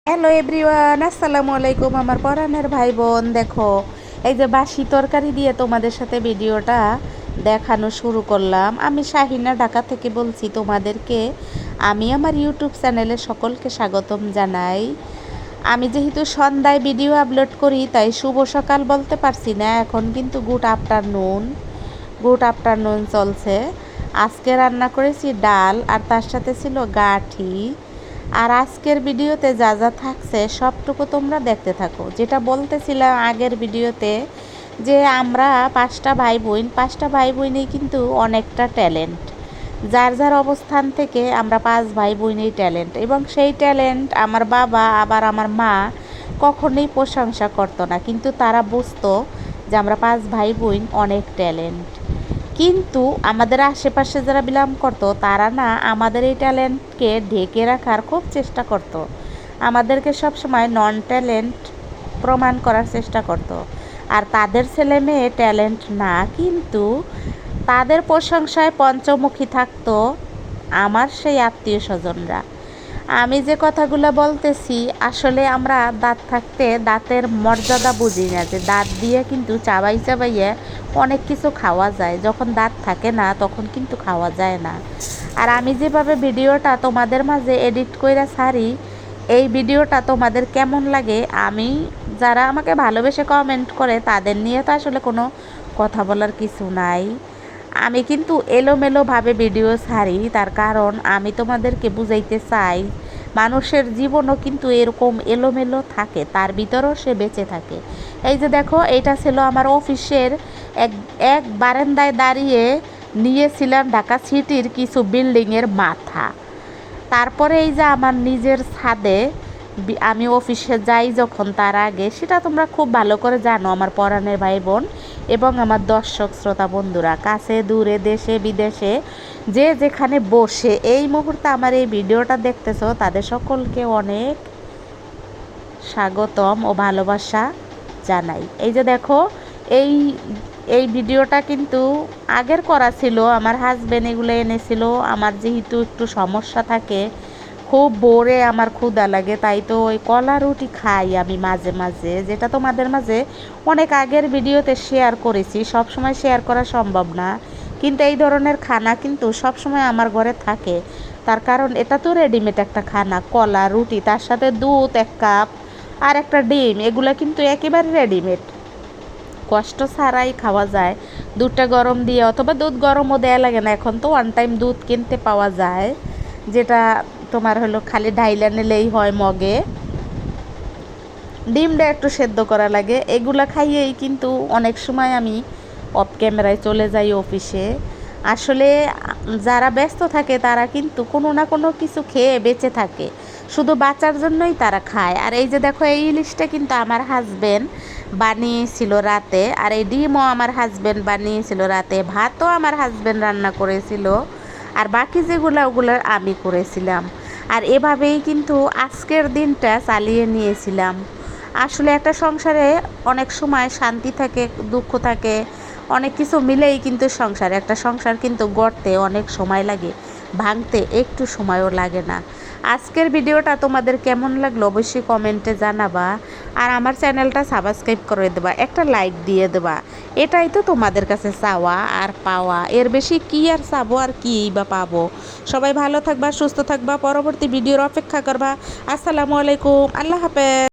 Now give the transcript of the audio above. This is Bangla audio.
হ্যালো এভরিওয়ান, আসসালামু আলাইকুম আমার পরাণের ভাই বোন। দেখো, এই যে বাসি তরকারি দিয়ে তোমাদের সাথে ভিডিওটা দেখানো শুরু করলাম। আমি শাহিনা, ঢাকা থেকে বলছি তোমাদেরকে। আমি আমার ইউটিউব চ্যানেলে সকলকে স্বাগতম জানাই। আমি যেহেতু সন্ধ্যায় ভিডিও আপলোড করি, তাই শুভ সকাল বলতে পারছি না, এখন কিন্তু গুড আফটারনুন চলছে। আজকে রান্না করেছি ডাল, আর তার সাথে ছিল গাঠি। আর আজকের ভিডিওতে যা যা থাকছে সবটুকু তোমরা দেখতে থাকো। যেটা বলতেছিলাম আগের ভিডিওতে, যে আমরা পাঁচটা ভাই বোনেই কিন্তু অনেকটা ট্যালেন্ট। যার যার অবস্থান থেকে আমরা 5 ভাই বোনেই ট্যালেন্ট, এবং সেই ট্যালেন্ট আমার বাবা আবার আমার মা কখনোই প্রশংসা করতো না, কিন্তু তারা বুঝতো যে আমরা 5 ভাই বোন অনেক ট্যালেন্ট। কিন্তু আমাদের আশেপাশে যারা বিলং করতো, তারা না আমাদের এই ট্যালেন্টকে ঢেকে রাখার খুব চেষ্টা করতো, আমাদেরকে সবসময় নন ট্যালেন্ট প্রমাণ করার চেষ্টা করতো। আর তাদের ছেলে মেয়ে ট্যালেন্ট না, কিন্তু তাদের প্রশংসায় পঞ্চমুখী থাকতো আমার সেই আত্মীয় স্বজনরা। আমি যে কথাগুলো বলতেছি, আসলে আমরা দাঁত থাকতে দাঁতের মর্যাদা বুঝি না, যে দাঁত দিয়ে কিন্তু চাবাইয়ে অনেক কিছু খাওয়া যায়, যখন দাঁত থাকে না তখন কিন্তু খাওয়া যায় না। আর আমি যেভাবে ভিডিওটা তোমাদের মাঝে এডিট করে ছাড়ি, এই ভিডিওটা তোমাদের কেমন লাগে, আমি যারা আমাকে ভালোবেসে কমেন্ট করে তাদের নিয়ে তো আসলে কোনো কথা বলার কিছু নাই। আমি কিন্তু এলোমেলোভাবে ভিডিও ছাড়ি, তার কারণ আমি তোমাদেরকে বুঝাইতে চাই মানুষের জীবনও কিন্তু এরকম এলোমেলো থাকে, তার ভিতরেও সে বেঁচে থাকে। এই যে দেখো, এটা ছিল আমার অফিসের এক এক বারান্দায় দাঁড়িয়ে নিয়েছিলাম ঢাকা সিটির কিছু বিল্ডিংয়ের মাথা। তারপরে এই যে আমার নিজের ছাদে আমি অফিসে যাই যখন, তার আগে সেটা তোমরা খুব ভালো করে জানো আমার পরাণের ভাই বোন এবং আমার দর্শক শ্রোতা বন্ধুরা, কাছে দূরে দেশে বিদেশে যে যেখানে বসে এই মুহূর্তে আমার এই ভিডিওটা দেখতেছো, তাদের সকলকে অনেক স্বাগতম ও ভালোবাসা জানাই। এই যে দেখো, এই এই ভিডিওটা কিন্তু আগের করা ছিল, আমার হাজব্যান্ড এগুলো এনেছিল। আমার যেহেতু একটু সমস্যা থাকে, খুব ভোরে আমার ক্ষুধা লাগে, তাই তো ওই কলা রুটি খাই আমি মাঝে মাঝে, যেটা তোমাদের মাঝে অনেক আগের ভিডিওতে শেয়ার করেছি। সব সময় শেয়ার করা সম্ভব না, কিন্তু এই ধরনের খানা কিন্তু সব সময় আমার ঘরে থাকে। তার কারণ এটা তো রেডিমেড একটা খানা, কলা রুটি, তার সাথে দুধ 1 কাপ আর একটা ডিম, এগুলো কিন্তু একেবারে রেডিমেড, কষ্ট ছাড়াই খাওয়া যায়। দুধটা গরম দিয়ে, অথবা দুধ গরমও দেয়া লাগে না, এখন তো ওয়ান টাইম দুধ কিনতে পাওয়া যায়, যেটা তোমার হলো খালি ঢাইলা নিলেই হয় মগে। ডিমটা একটু সেদ্ধ করা লাগে। এগুলা খাইয়েই কিন্তু অনেক সময় আমি অফ ক্যামেরায় চলে যাই অফিসে। আসলে যারা ব্যস্ত থাকে তারা কিন্তু কোনো না কোনো কিছু খেয়ে বেঁচে থাকে, শুধু বাঁচার জন্যই তারা খায়। আর এই যে দেখো, এই ইলিশটা কিন্তু আমার হাজব্যান্ড বানিয়েছিল রাতে, আর এই ডিমও আমার হাজব্যান্ড বানিয়েছিল রাতে, ভাতও আমার হাজব্যান্ড রান্না করেছিল, আর বাকি ওগুলো আমি করেছিলাম। আর এভাবেই কিন্তু আজকের দিনটা চালিয়ে নিয়েছিলাম। আসলে একটা সংসারে অনেক সময় শান্তি থাকে, দুঃখ থাকে, অনেক কিছু মিলেই কিন্তু একটা সংসার কিন্তু গড়তে অনেক সময় লাগে, ভাঙতে একটু সময়ও লাগে না। আজকের ভিডিওটা তোমাদের কেমন লাগলো অবশ্যই কমেন্টে জানাবা, আর আমার চ্যানেলটা সাবস্ক্রাইব করে দেবা, একটা লাইক দিয়ে দেবা। এটাই তো তোমাদের কাছে চাওয়া আর পাওয়া, এর বেশি কি আর চাবো আর কী বা পাবো। সবাই ভালো থাকবা, সুস্থ থাকবা, পরবর্তী ভিডিওর অপেক্ষা করবা। আসসালামু আলাইকুম, আল্লাহ হাফেজ।